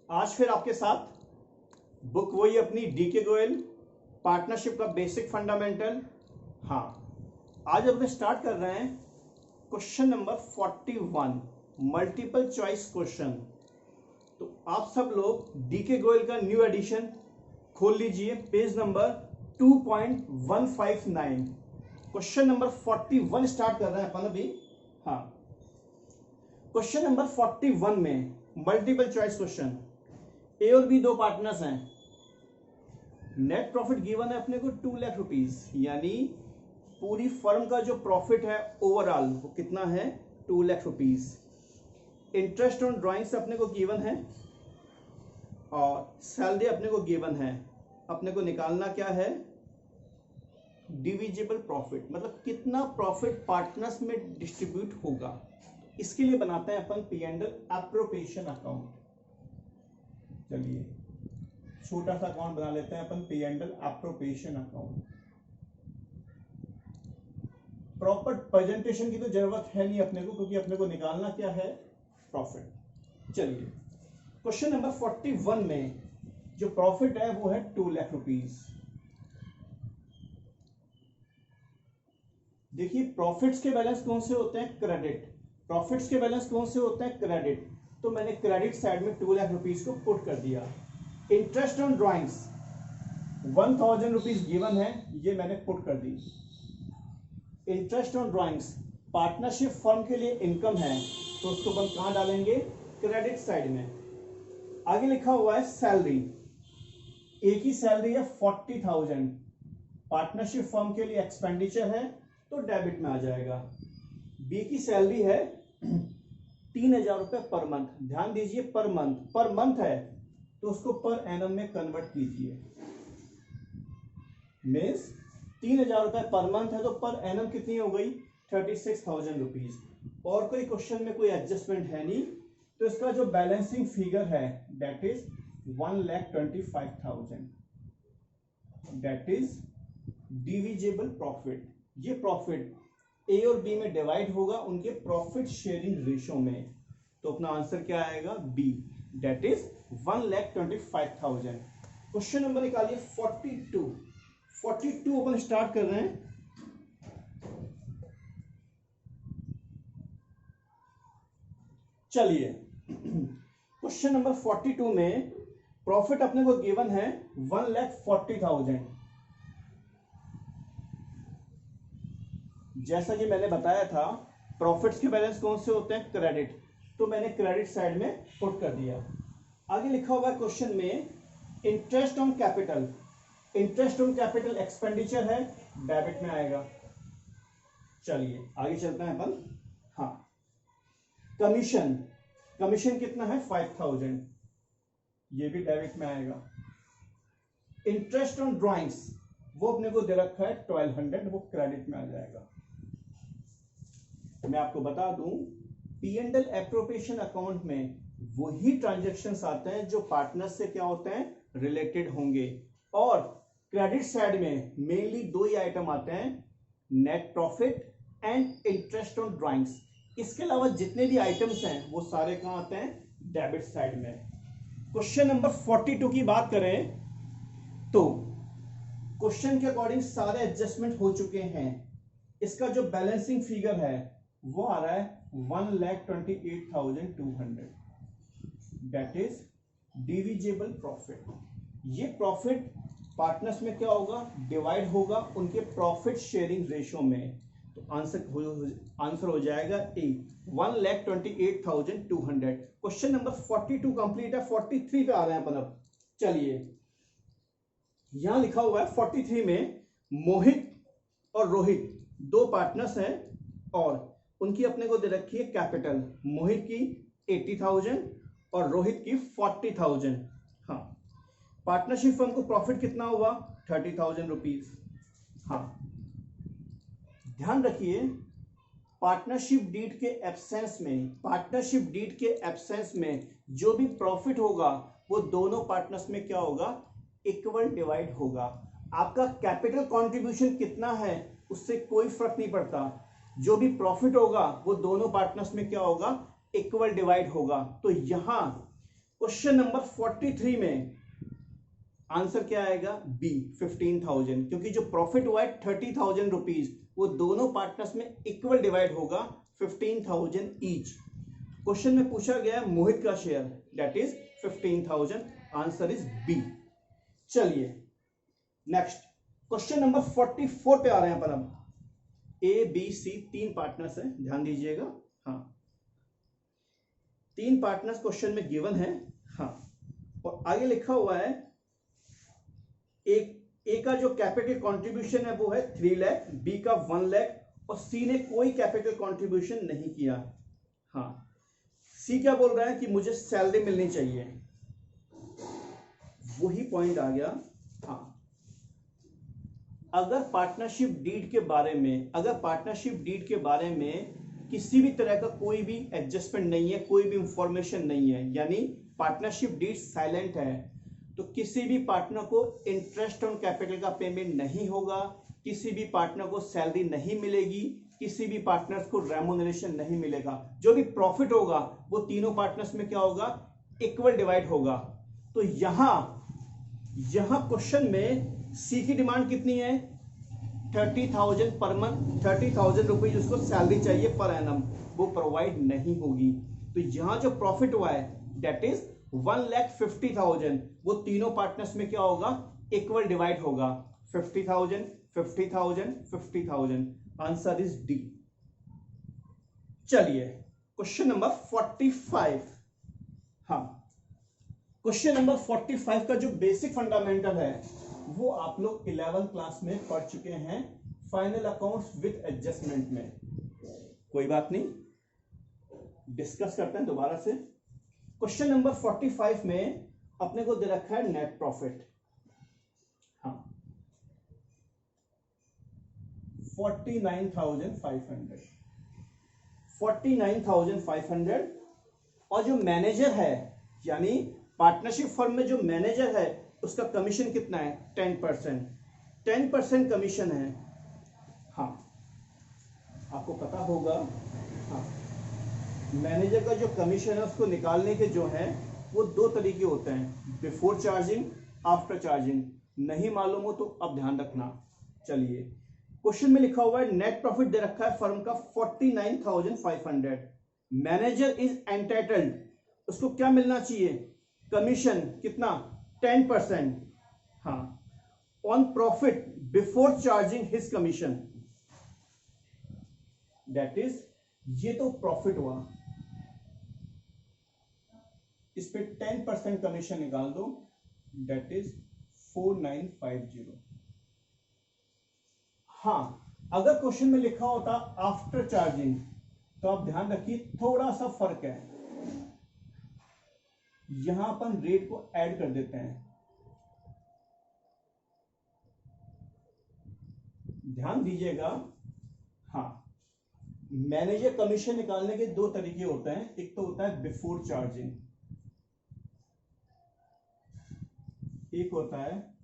आज फिर आपके साथ बुक वही अपनी डीके गोयल पार्टनरशिप का बेसिक फंडामेंटल। हाँ, आज अपने स्टार्ट कर रहे हैं question number 41 multiple choice question. तो आप सब लोग डीके गोयल का न्यू एडिशन खोल लीजिए, page number 2.159 question number 41 start कर रहे हैं अपन अभी। हाँ, क्वेश्चन नंबर 41 में मल्टीपल चॉइस क्वेश्चन, ए और बी दो पार्टनर्स हैं। नेट प्रॉफिट गिवन है अपने को 2 लाख रुपीज, यानी पूरी फर्म का जो प्रॉफिट है ओवरऑल वो कितना है 2 lakh rupees. Interest on drawings अपने को गिवन है और सैलरी अपने को गिवन है। अपने को निकालना क्या है, डिविजिबल प्रॉफिट, मतलब कितना प्रॉफिट पार्टनर्स में डिस्ट्रीब्यूट होगा। इसके लिए बनाते हैं अपन P and L appropriation account. चलिए छोटा सा अकाउंट बना लेते हैं अपन, P and L appropriation account. Proper presentation की तो जरूरत है नहीं अपने को, क्योंकि अपने को निकालना क्या है, प्रॉफिट। चलिए क्वेश्चन नंबर 41 में जो प्रॉफिट है वो है 2 लाख रुपीज। देखिए प्रॉफिट्स के बैलेंस कौन से होते हैं, क्रेडिट। प्रॉफिट्स के बैलेंस कौन से होते हैं, क्रेडिट। तो मैंने क्रेडिट साइड में 2 लाख रुपीज को पुट कर दिया। Interest on drawings 1000 rupees given है, ये मैंने पुट कर दी। Interest on drawings partnership firm के लिए इनकम है, तो उसको अपन कहां डालेंगे, क्रेडिट साइड में। आगे लिखा हुआ है सैलरी, एक ही सैलरी है 40,000, पार्टनरशिप फर्म के लिए एक्सपेंडिचर है तो डेबिट में आ जाएगा। बी की सैलरी है 3,000 रुपए पर मंथ। ध्यान दीजिए पर मंथ है तो उसको पर एनम में कन्वर्ट कीजिए। मीन्स 3,000 रुपए पर मंथ है तो पर एनम कितनी हो गई, 36,000 रुपीज। और कोई क्वेश्चन में कोई एडजस्टमेंट है नहीं, तो इसका जो बैलेंसिंग फिगर है that is 1,25,000, that is divisible profit. ये प्रॉफिट ए और बी में डिवाइड होगा उनके प्रॉफिट शेयरिंग रेशो में। तो अपना आंसर क्या आएगा, B, that is 1,25,000। Question number निकालिए 42 अपन स्टार्ट कर रहे हैं। चलिए क्वेश्चन नंबर 42 में प्रॉफिट अपने को गिवन है 1,40,000। जैसा कि मैंने बताया था प्रॉफिट्स के बैलेंस कौन से होते हैं, क्रेडिट, तो मैंने क्रेडिट साइड में पुट कर दिया। आगे लिखा हुआ है क्वेश्चन में interest on capital, interest on capital expenditure है, डेबिट में आएगा। चलिए आगे चलते हैं अपन। हाँ, कमीशन कितना है 5,000, ये भी डेबिट में आएगा। इंटरेस्ट ऑन ड्राइंग्स वो अपने को दे रखा है 1,200, वो क्रेडिट में आ जाएगा। मैं आपको बता दूं P and L appropriation account में वही ट्रांजैक्शंस आते हैं जो पार्टनर्स से क्या होते हैं, रिलेटेड होंगे। और क्रेडिट साइड में मेनली 2 ही आइटम आते हैं, net profit and interest on drawings. इसके अलावा जितने भी आइटम्स हैं वो सारे कहां आते हैं, डेबिट साइड में। क्वेश्चन नंबर 42 की बात करें तो क्वेश्चन के अकॉर्डिंग सारे एडजस्टमेंट हो चुके हैं। इसका जो बैलेंसिंग फिगर है वो आ रहा है 1,28,200, दैट इज डिविजिबल प्रॉफिट। ये प्रॉफिट पार्टनर्स में क्या होगा, डिवाइड होगा उनके प्रॉफिट शेयरिंग रेशो में। तो आंसर हो जाएगा ए, 1,28,200। क्वेश्चन नंबर 42 कंप्लीट है। 43 पे आ रहे हैं अपन अब। चलिए यहां लिखा हुआ है 43 में मोहित और रोहित दो पार्टनर्स हैं और उनकी अपने को दे रखी है कैपिटल, मोहित की 80,000 और रोहित की 40,000। हाँ, पार्टनरशिप फर्म को प्रॉफिट कितना हुआ, 30,000 रुपीज। हाँ, ध्यान रखिए पार्टनरशिप डीड के एब्सेंस में जो भी प्रॉफिट होगा वो दोनों पार्टनर्स में क्या होगा, इक्वल डिवाइड होगा। आपका कैपिटल कंट्रीब्यूशन कितना है उससे कोई फर्क नहीं पड़ता, जो भी प्रॉफिट होगा वो दोनों पार्टनर्स में क्या होगा, इक्वल डिवाइड होगा। तो यहां क्वेश्चन नंबर 43 में आंसर क्या आएगा? बी, 15,000, क्योंकि जो प्रॉफिट हुआ है 30,000 रुपीज वो दोनों पार्टनर्स में इक्वल डिवाइड होगा 15,000 ईच। क्वेश्चन में पूछा गया है मोहित का share, that is 15,000, answer is B. चलिए नेक्स्ट क्वेश्चन नंबर 44 पे आ रहे हैं पर अब ए बी सी तीन पार्टनर्स हैं, ध्यान दीजिएगा। हाँ, तीन पार्टनर्स क्वेश्चन में गिवन है। हाँ, और आगे लिखा हुआ है ए का जो कैपिटल कंट्रीब्यूशन है वो है 3 लाख, बी का 1 लाख और सी ने कोई कैपिटल कंट्रीब्यूशन नहीं किया। हाँ, सी क्या बोल रहा है कि मुझे सैलरी मिलनी चाहिए, वही पॉइंट आ गया। हाँ, अगर पार्टनरशिप डीड के बारे में किसी भी तरह का कोई भी एडजस्टमेंट नहीं है, कोई भी इंफॉर्मेशन नहीं है, यानी पार्टनरशिप डीड साइलेंट है, तो किसी भी पार्टनर को इंटरेस्ट ऑन कैपिटल का पेमेंट नहीं होगा, किसी भी पार्टनर को सैलरी नहीं मिलेगी, किसी भी पार्टनर्स को रेम्यूनरेशन नहीं मिलेगा। जो भी प्रॉफिट होगा वो तीनों पार्टनर्स में क्या होगा? इक्वल डिवाइड होगा। तो यहां क्वेश्चन में सी की डिमांड कितनी है? 30,000 पर मंथ, 30,000 रुपीज उसको सैलरी चाहिए पर एनम, वो प्रोवाइड नहीं होगी। तो यहां जो प्रॉफिट हुआ है दैट इज 1,50,000, वो तीनों पार्टनर्स में क्या होगा? इक्वल डिवाइड होगा, 50,000 50,000 50,000, आंसर इज डी। चलिए क्वेश्चन नंबर 45। हाँ, क्वेश्चन नंबर 45 का जो बेसिक फंडामेंटल है वो आप लोग 11th क्लास में पढ़ चुके हैं, फाइनल अकाउंट्स विद एडजस्टमेंट में। कोई बात नहीं, डिस्कस करते हैं दोबारा से। क्वेश्चन नंबर 45 में अपने को दे रखा है नेट प्रॉफिट। हाँ, 49,500 और जो मैनेजर है, यानी पार्टनरशिप फर्म में जो मैनेजर है उसका कमीशन कितना है? 10% कमीशन है। हाँ, आपको पता होगा। हाँ, मैनेजर का जो कमीशन है उसको निकालने के जो है वो दो तरीके होते हैं, बिफोर चार्जिंग, आफ्टर चार्जिंग। नहीं मालूम हो तो अब ध्यान रखना। चलिए, क्वेश्चन में लिखा हुआ है नेट प्रॉफिट दे रखा है फर्म का 49,500, मैनेजर इज एंटाइटल्ड, उसको क्या मिलना चाहिए? कमीशन कितना? 10%। हाँ, on profit before charging his commission, that is, ये तो प्रॉफिट हुआ, इस पे 10% कमीशन निकाल दो, दैट इज 4,950। हाँ, अगर क्वेश्चन में लिखा होता आफ्टर चार्जिंग तो आप ध्यान रखिए थोड़ा सा फर्क है, यहां अपन रेट को ऐड कर देते हैं। ध्यान दीजिएगा। हाँ, मैनेजर कमीशन निकालने के दो तरीके होते हैं, एक तो होता है बिफोर चार्जिंग, एक होता है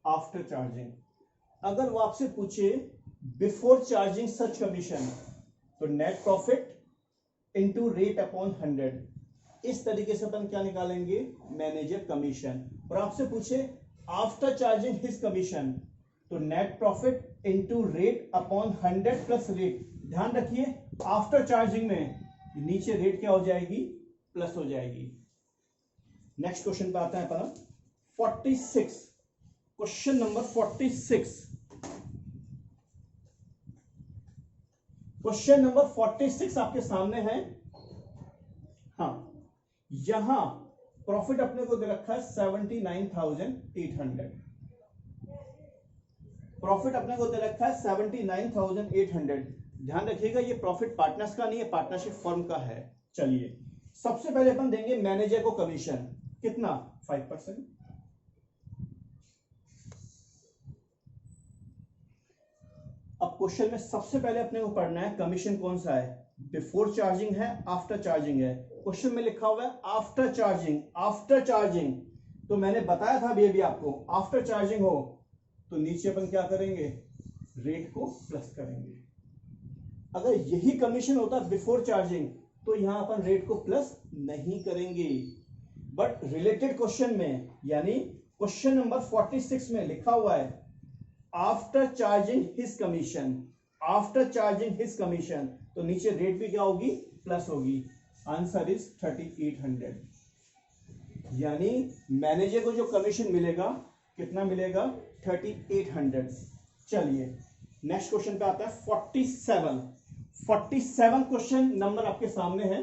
आफ्टर चार्जिंग। अगर वो आपसे पूछे बिफोर चार्जिंग सच कमीशन, तो net profit into rate upon 100, इस तरीके से अपन क्या निकालेंगे? Manager commission. और आपसे पूछे आफ्टर चार्जिंग हिज कमीशन, तो net profit into rate upon 100 plus rate. ध्यान रखिए आफ्टर चार्जिंग में नीचे रेट क्या हो जाएगी? प्लस हो जाएगी। नेक्स्ट क्वेश्चन पे आते हैं अपन 46, क्वेश्चन नंबर 46। क्वेश्चन नंबर 46 आपके सामने है। हाँ, यहां प्रॉफिट अपने को दे रखा है 79,800, प्रॉफिट अपने को दे रखा है 79,800। ध्यान रखिएगा ये प्रॉफिट पार्टनर्स का नहीं है, पार्टनरशिप फर्म का है। चलिए, सबसे पहले अपन देंगे मैनेजर को कमीशन, कितना? 5%। अब क्वेश्चन में सबसे पहले अपने को पढ़ना है कमीशन कौन सा है, बिफोर चार्जिंग है, आफ्टर चार्जिंग है। क्वेश्चन में लिखा हुआ है आफ्टर चार्जिंग। आफ्टर चार्जिंग तो मैंने बताया था अभी आपको, आफ्टर चार्जिंग हो तो नीचे अपन क्या करेंगे? रेट को प्लस करेंगे। अगर यही कमीशन होता बिफोर चार्जिंग तो यहां अपन रेट को प्लस नहीं करेंगे। बट रिलेटेड क्वेश्चन में, यानी क्वेश्चन नंबर 46 में लिखा हुआ है after charging his commission, after charging his commission, तो नीचे रेट भी क्या होगी, प्लस होगी। Answer is 3800। यानी मैनेजर को जो कमीशन मिलेगा कितना मिलेगा, 3800। चलिए नेक्स्ट क्वेश्चन पे आता है 47 क्वेश्चन नंबर आपके सामने है।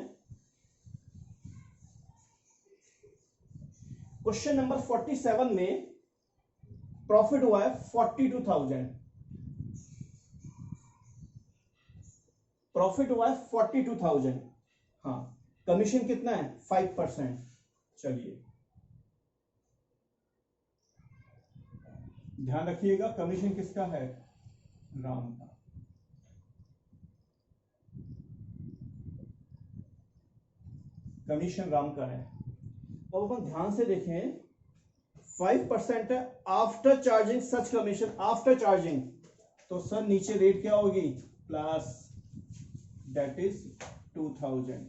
क्वेश्चन नंबर 47 में प्रॉफिट हुआ है 42,000, प्रॉफिट हुआ है 42,000। हाँ, कमीशन कितना है, 5%। चलिए ध्यान रखिएगा, कमीशन किसका है, राम का। कमीशन राम का है। अब अपन ध्यान से देखें, 5% है आफ्टर चार्जिंग सच कमीशन, आफ्टर चार्जिंग, तो सर नीचे रेट क्या होगी, प्लस, दैट इज 2000।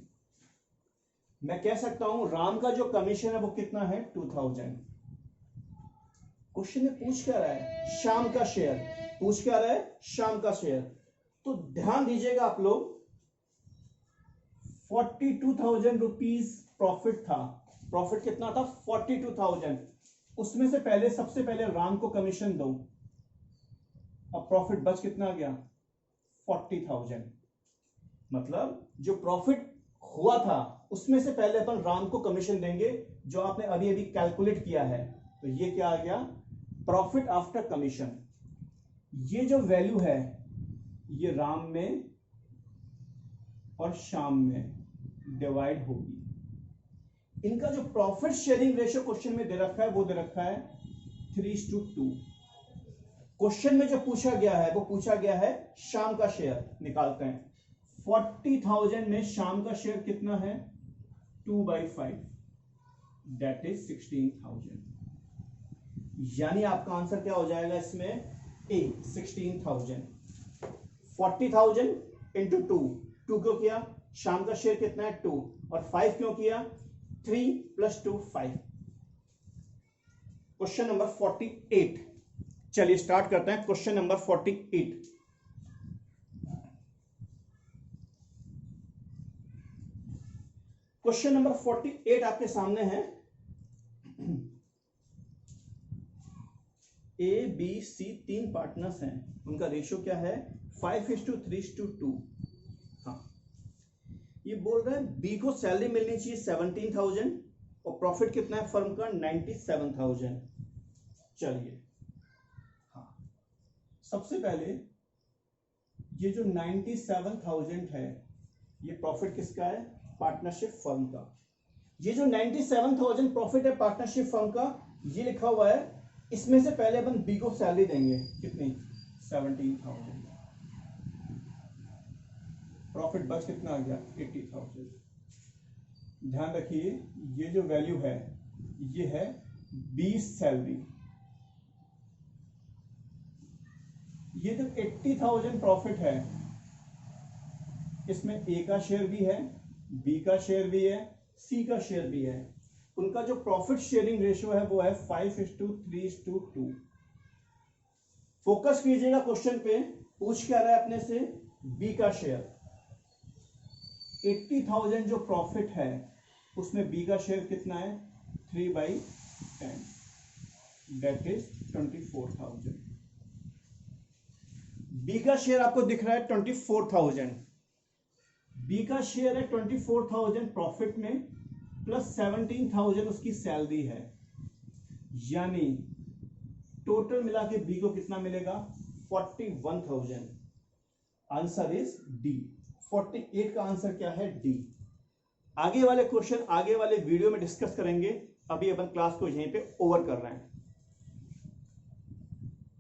मैं कह सकता हूं राम का जो कमीशन है वो कितना है, 2000। क्वेश्चन में पूछ क्या रहा है, शाम का शेयर, पूछ क्या रहा है, शाम का शेयर। तो ध्यान दीजिएगा आप लोग, 42,000 रुपीज प्रॉफिट था, प्रॉफिट कितना था, 42,000। उसमें से पहले, सबसे पहले राम को कमीशन दो, अब प्रॉफिट बच कितना गया, 40,000। मतलब जो प्रॉफिट हुआ था उसमें से पहले अपन राम को कमीशन देंगे, जो आपने अभी अभी कैलकुलेट किया है। तो ये क्या आ गया, प्रॉफिट आफ्टर कमीशन। ये जो वैल्यू है ये राम में और श्याम में डिवाइड होगी। इनका जो प्रॉफिट शेयरिंग रेशियो क्वेश्चन में दे रखा है वो दे रखा है 3:2। क्वेश्चन में जो पूछा गया है वो पूछा गया है शाम का शेयर, निकालते हैं। 40,000 में शाम का शेयर कितना है, 2/5, दैट इज 16,000। यानी आपका आंसर क्या हो जाएगा इसमें, ए 16,000। 40,000 इंटू 2 क्यों किया, शाम का शेयर कितना है 2, और 5 क्यों किया, 3 + 2 5। क्वेश्चन नंबर 48, चलिए स्टार्ट करते हैं क्वेश्चन नंबर 48। क्वेश्चन नंबर 48 आपके सामने है। ए बी सी 3 पार्टनर्स हैं, उनका रेशियो क्या है, 5:3:2। हाँ, ये बोल रहा है बी को सैलरी मिलनी चाहिए 17,000 और प्रॉफिट कितना है फर्म का, 97,000। चलिए, हाँ, सबसे पहले ये जो 97,000 है ये प्रॉफिट किसका है, पार्टनरशिप फर्म का। ये जो 97,000 प्रॉफिट है पार्टनरशिप फर्म का, ये लिखा हुआ है, इसमें से पहले अपन बी को सैलरी देंगे, कितनी, 17,000। प्रॉफिट बच कितना आ गया, 80,000। ध्यान रखिए ये जो वैल्यू है ये है बी सैलरी। ये जो 80,000 प्रॉफिट है इसमें ए का शेयर भी है, बी का शेयर भी है, सी का शेयर भी है। उनका जो प्रॉफिट शेयरिंग रेशियो है वो है 5:3:2। फोकस कीजिएगा क्वेश्चन पे, पूछ क्या रहा है अपने से, बी का शेयर। 80,000 जो प्रॉफिट है उसमें बी का शेयर कितना है, 3/10, दैट इज 24,000। बी का शेयर आपको दिख रहा है 24,000, बी का शेयर है 24,000 प्रॉफिट में, प्लस 17,000 उसकी सैलरी है। यानी टोटल मिला के बी को कितना मिलेगा, 41,000। Answer is D. 48 का आंसर क्या है, डी। आगे वाले क्वेश्चन आगे वाले वीडियो में डिस्कस करेंगे, अभी अपन क्लास को यहीं पे ओवर कर रहे हैं।